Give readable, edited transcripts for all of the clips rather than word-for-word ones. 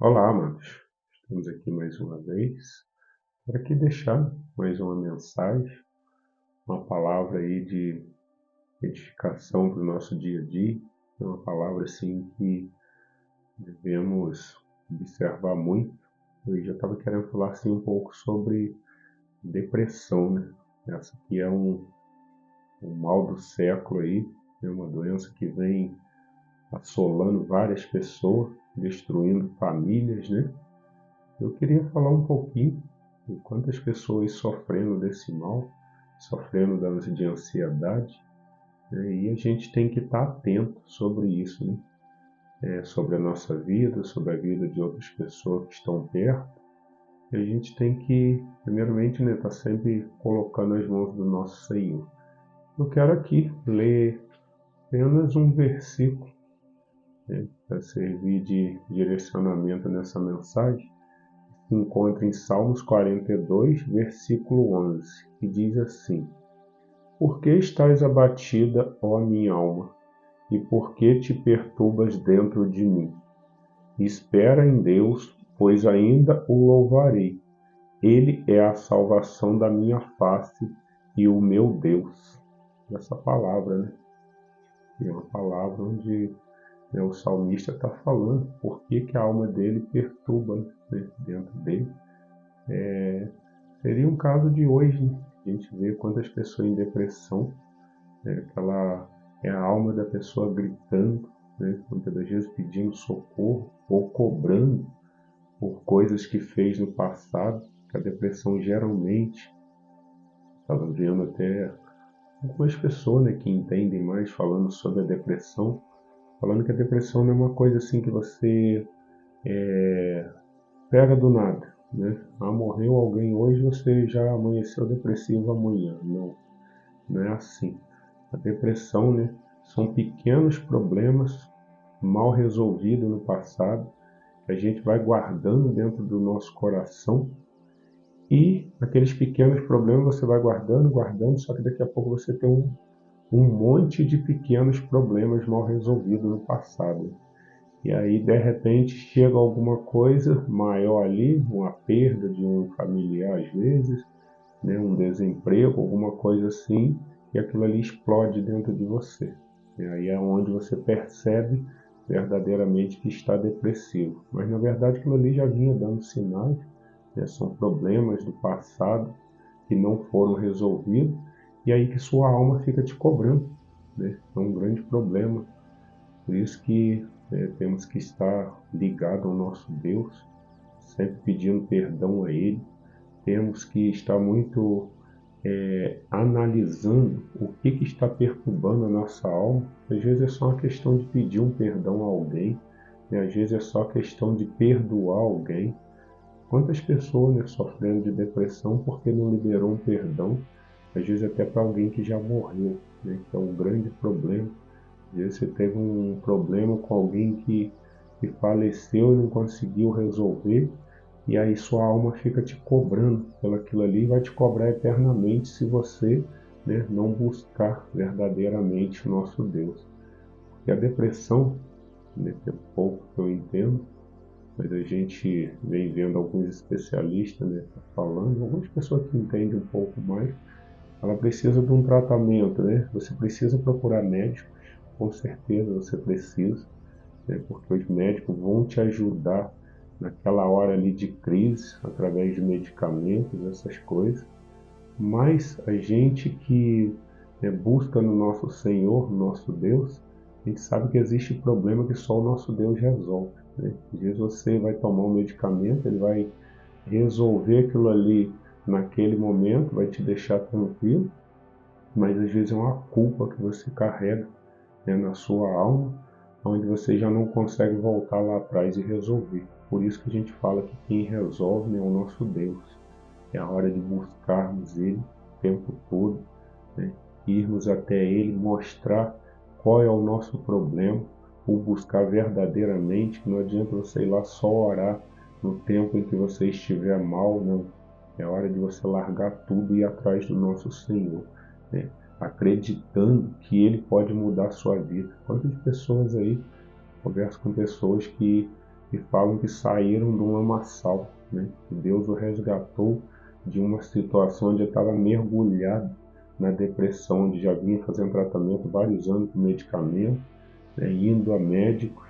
Olá, amados. Estamos aqui mais uma vez para aqui deixar mais uma mensagem, uma palavra aí de edificação para o nosso dia a dia. É uma palavra assim que devemos observar muito. Eu já estava querendo falar assim um pouco sobre depressão, né? Essa aqui é um mal do século aí, é uma doença que vem assolando várias pessoas, destruindo famílias, né? Eu queria falar um pouquinho de quantas pessoas sofrendo desse mal, sofrendo de ansiedade, né? E a gente tem que estar atento sobre isso, né? Sobre a nossa vida, sobre a vida de outras pessoas que estão perto. E a gente tem que, primeiramente, né, estar sempre colocando as mãos do nosso Senhor. Eu quero aqui ler apenas um versículo, né, para servir de direcionamento nessa mensagem. Se encontra em Salmos 42, versículo 11, que diz assim: Por que estás abatida, ó minha alma, e por que te perturbas dentro de mim? Espera em Deus, pois ainda o louvarei. Ele é a salvação da minha face e o meu Deus. Essa palavra, né? É uma palavra onde, né, o salmista está falando por que a alma dele perturba, né, dentro dele. Seria um caso de hoje, né? A gente vê quantas pessoas em depressão, né? Aquela é a alma da pessoa gritando, né? Muitas das vezes pedindo socorro ou cobrando por coisas que fez no passado. A depressão geralmente, estava vendo até algumas pessoas, né, que entendem mais falando sobre a depressão, falando que a depressão não é uma coisa assim que você pega do nada, né? Morreu alguém hoje, você já amanheceu depressivo amanhã. Não, não é assim. A depressão, né, são pequenos problemas mal resolvidos no passado que a gente vai guardando dentro do nosso coração, e aqueles pequenos problemas você vai guardando, guardando, só que daqui a pouco você tem um monte de pequenos problemas mal resolvidos no passado. E aí, de repente, chega alguma coisa maior ali, uma perda de um familiar às vezes, né, um desemprego, alguma coisa assim, e aquilo ali explode dentro de você. E aí é onde você percebe verdadeiramente que está depressivo. Mas na verdade aquilo ali já vinha dando sinais, né, são problemas do passado que não foram resolvidos, e aí que sua alma fica te cobrando, né? É um grande problema. Por isso que temos que estar ligados ao nosso Deus, sempre pedindo perdão a Ele. Temos que estar muito analisando o que está perturbando a nossa alma. Às vezes é só uma questão de pedir um perdão a alguém, né? Às vezes é só questão de perdoar alguém. Quantas pessoas, né, sofrendo de depressão porque não liberou um perdão, às vezes até para alguém que já morreu, né, que é um grande problema. Às vezes você teve um problema com alguém que faleceu e não conseguiu resolver, e aí sua alma fica te cobrando pelaquilo ali e vai te cobrar eternamente se você, né, não buscar verdadeiramente o nosso Deus. E a depressão, né, é pouco que eu entendo, mas a gente vem vendo alguns especialistas, né, falando, algumas pessoas que entendem um pouco mais, ela precisa de um tratamento, né? Você precisa procurar médicos, com certeza você precisa, né? Porque os médicos vão te ajudar naquela hora ali de crise, através de medicamentos, essas coisas. Mas a gente que, né, busca no nosso Senhor, nosso Deus, a gente sabe que existe problema que só o nosso Deus resolve, né? Às vezes você vai tomar um medicamento, ele vai resolver aquilo ali naquele momento, vai te deixar tranquilo, mas às vezes é uma culpa que você carrega, né, na sua alma, onde você já não consegue voltar lá atrás e resolver. Por isso que a gente fala que quem resolve é o nosso Deus. É a hora de buscarmos Ele o tempo todo, né? Irmos até Ele, mostrar qual é o nosso problema, o buscar verdadeiramente. Não adianta você ir lá só orar no tempo em que você estiver mal, não. É hora de você largar tudo e ir atrás do nosso Senhor, né? Acreditando que Ele pode mudar a sua vida. Quantas pessoas aí, converso com pessoas que e falam que saíram de um lamaçal, né? Que Deus o resgatou de uma situação onde ele estava mergulhado na depressão, onde já vinha fazendo tratamento vários anos com medicamento, né? Indo a médicos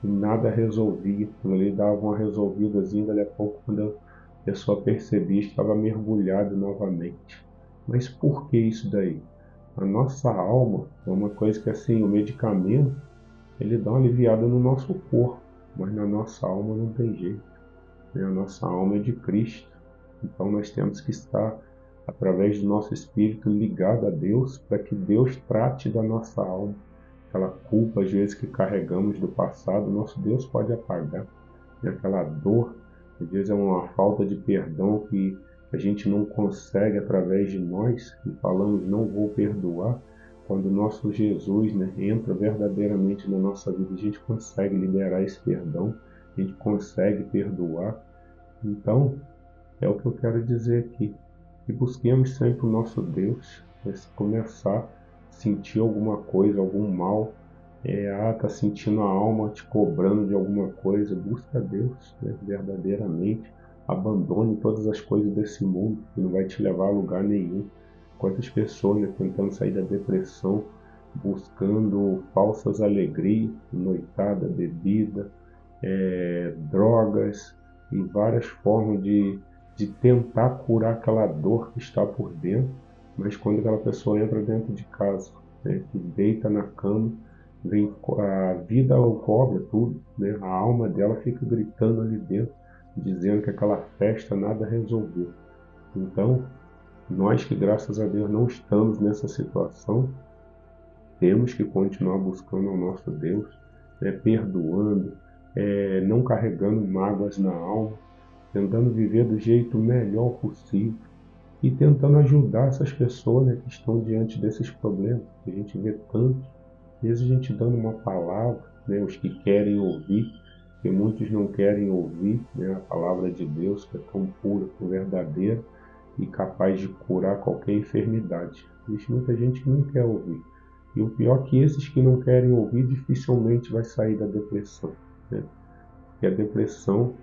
e nada resolvia. Quando ele dava uma resolvidazinha, dali a pouco, quando a pessoa percebia, estava mergulhado novamente. Mas por que isso daí? A nossa alma é uma coisa que, assim, o medicamento, ele dá uma aliviada no nosso corpo, mas na nossa alma não tem jeito, né? A nossa alma é de Cristo. Então nós temos que estar, através do nosso espírito, ligado a Deus, para que Deus trate da nossa alma. Aquela culpa, às vezes, que carregamos do passado, nosso Deus pode apagar. E aquela dor, às vezes é uma falta de perdão que a gente não consegue através de nós, e falamos não vou perdoar. Quando o nosso Jesus, né, entra verdadeiramente na nossa vida, a gente consegue liberar esse perdão, a gente consegue perdoar. Então, é o que eu quero dizer aqui. E busquemos sempre o nosso Deus, né? Se começar a sentir alguma coisa, algum mal, tá sentindo a alma te cobrando de alguma coisa, busca Deus, né? Verdadeiramente. Abandone todas as coisas desse mundo, que não vai te levar a lugar nenhum. Quantas pessoas, né, tentando sair da depressão, buscando falsas alegrias, noitada, bebida, drogas e várias formas de tentar curar aquela dor que está por dentro, mas quando aquela pessoa entra dentro de casa, né, que deita na cama, vem, a vida o cobra tudo, né, a alma dela fica gritando ali dentro, dizendo que aquela festa nada resolveu. Então, nós que graças a Deus não estamos nessa situação, temos que continuar buscando ao nosso Deus, né, perdoando, não carregando mágoas na alma, tentando viver do jeito melhor possível e tentando ajudar essas pessoas, né, que estão diante desses problemas. A gente vê tanto, às vezes a gente dando uma palavra, né, os que querem ouvir, porque muitos não querem ouvir, né, a palavra de Deus, que é tão pura, tão verdadeira e capaz de curar qualquer enfermidade. Existe muita gente que não quer ouvir. E o pior é que esses que não querem ouvir dificilmente vai sair da depressão, né? Porque a depressão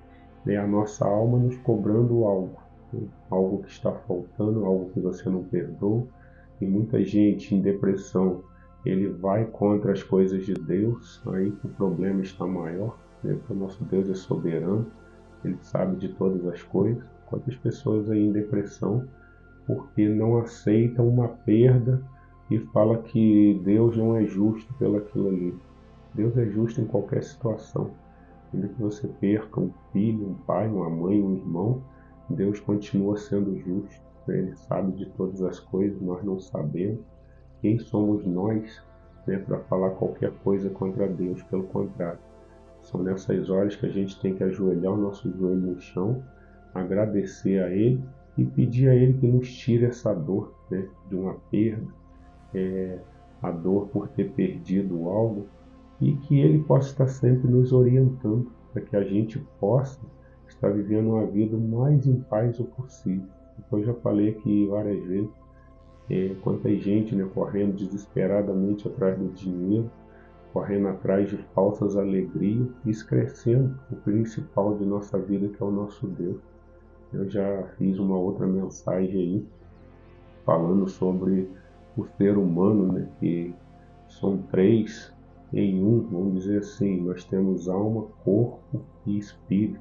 é a nossa alma nos cobrando algo, né? Algo que está faltando, algo que você não perdoou. E muita gente em depressão, ele vai contra as coisas de Deus, aí que o problema está maior, né? Porque o nosso Deus é soberano, ele sabe de todas as coisas. Quantas pessoas aí em depressão porque não aceitam uma perda e fala que Deus não é justo pelo aquilo ali. Deus é justo em qualquer situação. Ainda que você perca um filho, um pai, uma mãe, um irmão, Deus continua sendo justo. Ele sabe de todas as coisas, nós não sabemos. Quem somos nós, né, para falar qualquer coisa contra Deus? Pelo contrário, são nessas horas que a gente tem que ajoelhar o nosso joelho no chão, agradecer a Ele e pedir a Ele que nos tire essa dor, né, de uma perda, a dor por ter perdido algo, e que Ele possa estar sempre nos orientando para que a gente possa estar vivendo uma vida o mais em paz o possível. Eu já falei aqui várias vezes, quanta gente, né, correndo desesperadamente atrás do dinheiro, correndo atrás de falsas alegrias e esquecendo o principal de nossa vida, que é o nosso Deus. Eu já fiz uma outra mensagem aí falando sobre o ser humano, né, que são três em um, vamos dizer assim, nós temos alma, corpo e espírito.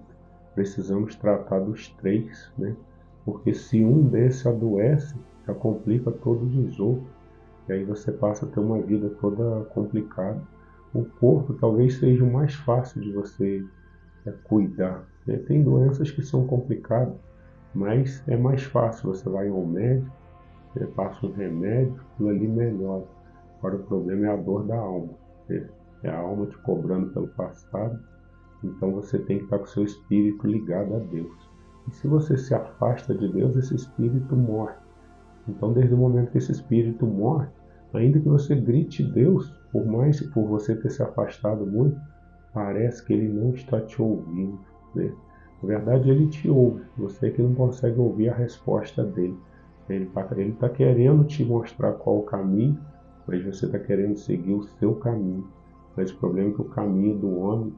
Precisamos tratar dos três, né? Porque se um desses adoece, já complica todos os outros. E aí você passa a ter uma vida toda complicada. O corpo talvez seja o mais fácil de você cuidar, né? Tem doenças que são complicadas, mas é mais fácil. Você vai ao médico, passa um remédio, aquilo ali melhora. Agora o problema é a dor da alma, né? É a alma te cobrando pelo passado, então você tem que estar com o seu espírito ligado a Deus. E se você se afasta de Deus, esse espírito morre. Então, desde o momento que esse espírito morre, ainda que você grite Deus, por mais que por você ter se afastado muito, parece que ele não está te ouvindo, né? Na verdade, ele te ouve, você que não consegue ouvir a resposta dele. Ele tá querendo te mostrar qual o caminho, mas você está querendo seguir o seu caminho. Mas o problema é que o caminho do homem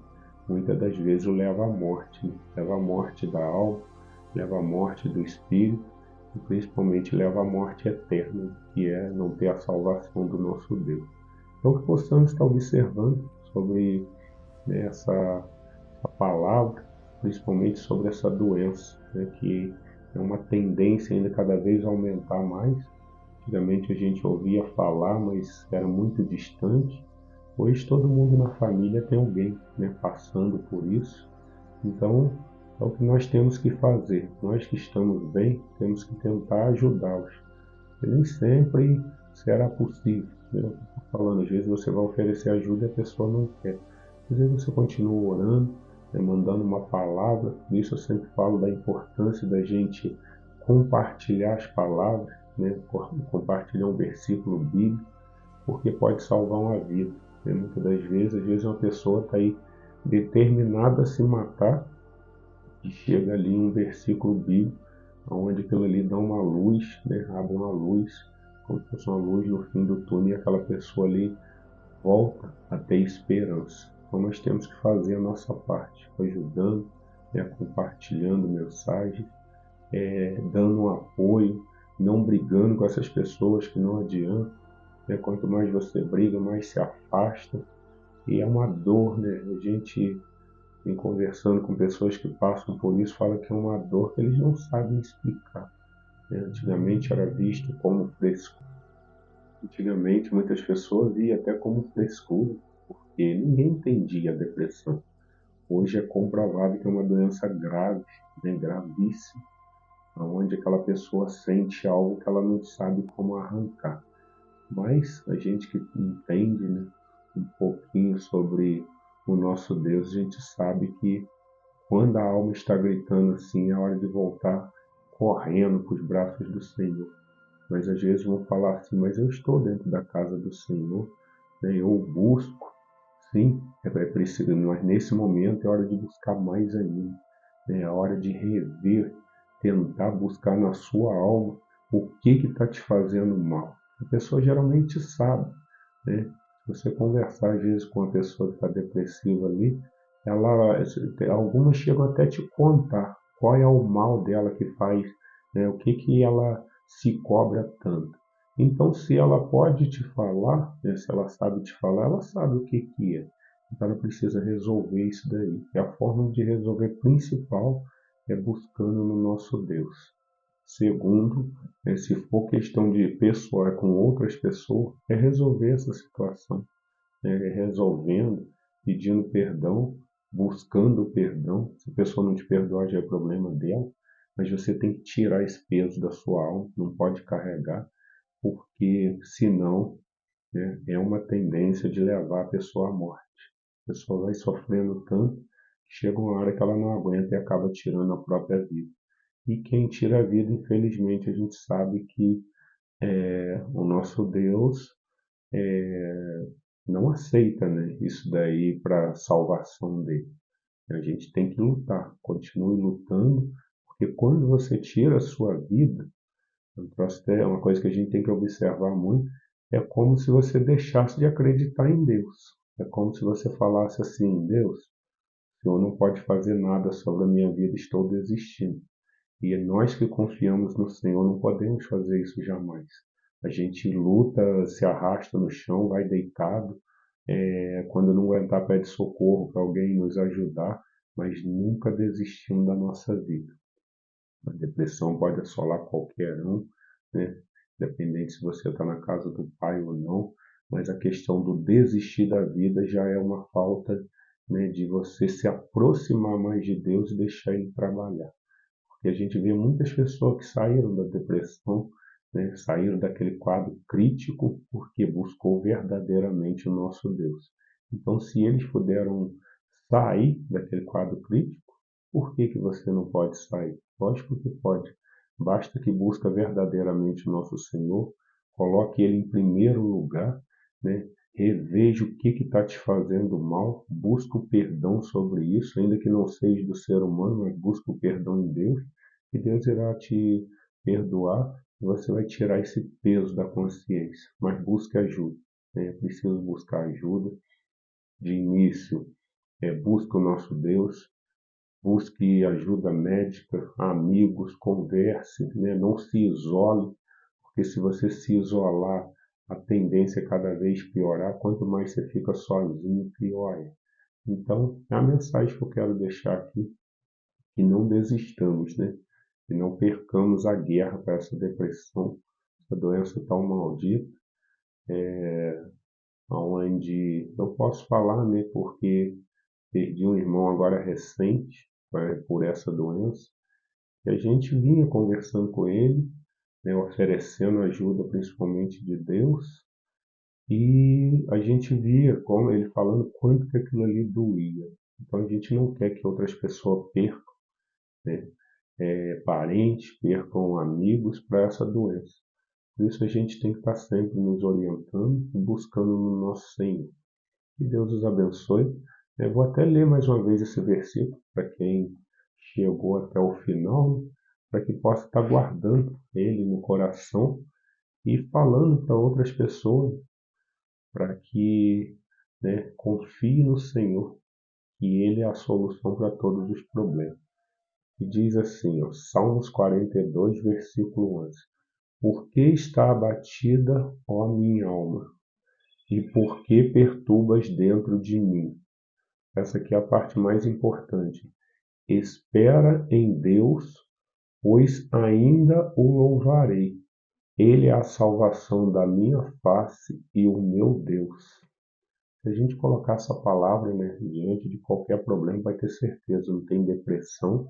muitas das vezes leva à morte, né? Leva à morte da alma, leva à morte do espírito e principalmente leva à morte eterna, que é não ter a salvação do nosso Deus. Então que possamos estar observando sobre, né, essa palavra, principalmente sobre essa doença, né, que é uma tendência ainda cada vez a aumentar mais. Antigamente a gente ouvia falar, mas era muito distante. Hoje todo mundo na família tem alguém, né, passando por isso. Então é o que nós temos que fazer. Nós que estamos bem, temos que tentar ajudá-los. E nem sempre será possível, né? Eu estou falando, às vezes você vai oferecer ajuda e a pessoa não quer. Às vezes você continua orando, né, mandando uma palavra. Por isso eu sempre falo da importância da gente compartilhar as palavras, né? Compartilhar um versículo bíblico, porque pode salvar uma vida, né? Muitas das vezes, às vezes uma pessoa está aí determinada a se matar e chega ali um versículo bíblico, onde aquilo ali dá uma luz, né? Abre uma luz, como se fosse uma luz no fim do túnel, e aquela pessoa ali volta a ter esperança. Então nós temos que fazer a nossa parte, ajudando, né? Compartilhando mensagens, dando um apoio, não brigando com essas pessoas que não adianta, né? Quanto mais você briga, mais se afasta. E é uma dor, né? A gente vem conversando com pessoas que passam por isso, fala que é uma dor que eles não sabem explicar, né? Antigamente era visto como frescura. Antigamente muitas pessoas viam até como frescura, porque ninguém entendia a depressão. Hoje é comprovado que é uma doença grave, né? Gravíssima, onde aquela pessoa sente algo que ela não sabe como arrancar. Mas a gente que entende, né, um pouquinho sobre o nosso Deus, a gente sabe que quando a alma está gritando assim, é hora de voltar correndo para os braços do Senhor. Mas às vezes vão falar assim, mas eu estou dentro da casa do Senhor, né, eu busco. Sim, é preciso, mas nesse momento é hora de buscar mais ainda. Né, é hora de rever, tentar buscar na sua alma o que está te fazendo mal. A pessoa geralmente sabe, né? Se você conversar às vezes com uma pessoa que está depressiva ali, algumas chegam até te contar qual é o mal dela que faz, né? O que ela se cobra tanto. Então, se ela pode te falar, né? Se ela sabe te falar, ela sabe o que é. Então, ela precisa resolver isso daí. E a forma de resolver principal é buscando no nosso Deus. Segundo, se for questão de pessoa com outras pessoas, é resolver essa situação, né? Resolvendo, pedindo perdão, buscando perdão. Se a pessoa não te perdoar, já é problema dela, mas você tem que tirar esse peso da sua alma, não pode carregar, porque senão, né, é uma tendência de levar a pessoa à morte. A pessoa vai sofrendo tanto que chega uma hora que ela não aguenta e acaba tirando a própria vida. E quem tira a vida, infelizmente, a gente sabe que o nosso Deus não aceita, né, isso daí para a salvação dele. A gente tem que lutar, continue lutando, porque quando você tira a sua vida, é uma coisa que a gente tem que observar muito, é como se você deixasse de acreditar em Deus. É como se você falasse assim, Deus, o Senhor não pode fazer nada sobre a minha vida, estou desistindo. E nós que confiamos no Senhor não podemos fazer isso jamais. A gente luta, se arrasta no chão, vai deitado, quando não aguentar pede socorro para alguém nos ajudar, mas nunca desistimos da nossa vida. A depressão pode assolar qualquer um, né? Independente se você está na casa do pai ou não, mas a questão do desistir da vida já é uma falta, né, de você se aproximar mais de Deus e deixar Ele trabalhar. E a gente vê muitas pessoas que saíram da depressão, né, saíram daquele quadro crítico porque buscou verdadeiramente o nosso Deus. Então, se eles puderam sair daquele quadro crítico, por que você não pode sair? Lógico que pode. Basta que busque verdadeiramente o nosso Senhor, coloque Ele em primeiro lugar, né? Reveja o que está te fazendo mal, busque o perdão sobre isso, ainda que não seja do ser humano, mas busque o perdão em Deus, e Deus irá te perdoar, e você vai tirar esse peso da consciência. Mas busque ajuda, né? É preciso buscar ajuda. De início, busque o nosso Deus, busque ajuda médica, amigos, converse, né? Não se isole, porque se você se isolar, a tendência é cada vez piorar. Quanto mais você fica sozinho, pior é. Então, é a mensagem que eu quero deixar aqui, que não desistamos, né? Que não percamos a guerra para essa depressão, essa doença tão maldita, onde eu posso falar, né? Porque perdi um irmão agora recente, por essa doença, e a gente vinha conversando com ele, né? Oferecendo ajuda, principalmente de Deus, e a gente via como ele falando quanto que aquilo ali doía. Então a gente não quer que outras pessoas percam, né? Parentes, percam amigos para essa doença. Por isso a gente tem que estar sempre nos orientando e buscando no nosso Senhor. Que Deus os abençoe. Eu vou até ler mais uma vez esse versículo para quem chegou até o final, né? Para que possa estar guardando ele no coração e falando para outras pessoas, para que, né, confie no Senhor, que Ele é a solução para todos os problemas. E diz assim, ó, Salmos 42, versículo 11: Por que está abatida, ó minha alma? E por que perturbas dentro de mim? Essa aqui é a parte mais importante. Espera em Deus, pois ainda o louvarei. Ele é a salvação da minha face e o meu Deus. Se a gente colocar essa palavra, né, diante de qualquer problema, vai ter certeza. Não tem depressão,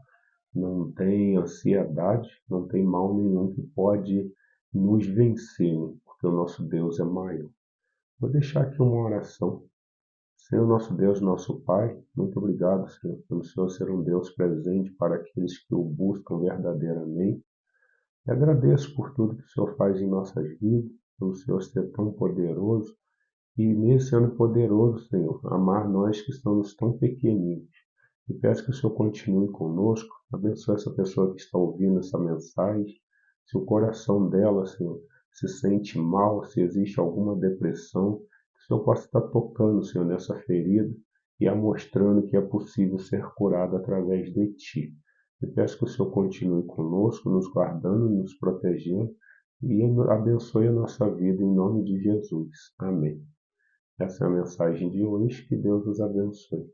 não tem ansiedade, não tem mal nenhum que pode nos vencer, né? Porque o nosso Deus é maior. Vou deixar aqui uma oração. Senhor nosso Deus, nosso Pai, muito obrigado, Senhor, pelo Senhor ser um Deus presente para aqueles que o buscam verdadeiramente. E agradeço por tudo que o Senhor faz em nossas vidas, pelo Senhor ser tão poderoso e, mesmo sendo poderoso, Senhor, amar nós que estamos tão pequeninos. E peço que o Senhor continue conosco, abençoe essa pessoa que está ouvindo essa mensagem. Se o coração dela, Senhor, se sente mal, se existe alguma depressão, que o Senhor possa estar tocando, Senhor, nessa ferida e a mostrando que é possível ser curado através de Ti. E peço que o Senhor continue conosco, nos guardando, nos protegendo e abençoe a nossa vida em nome de Jesus. Amém. Essa é a mensagem de hoje. Que Deus os abençoe.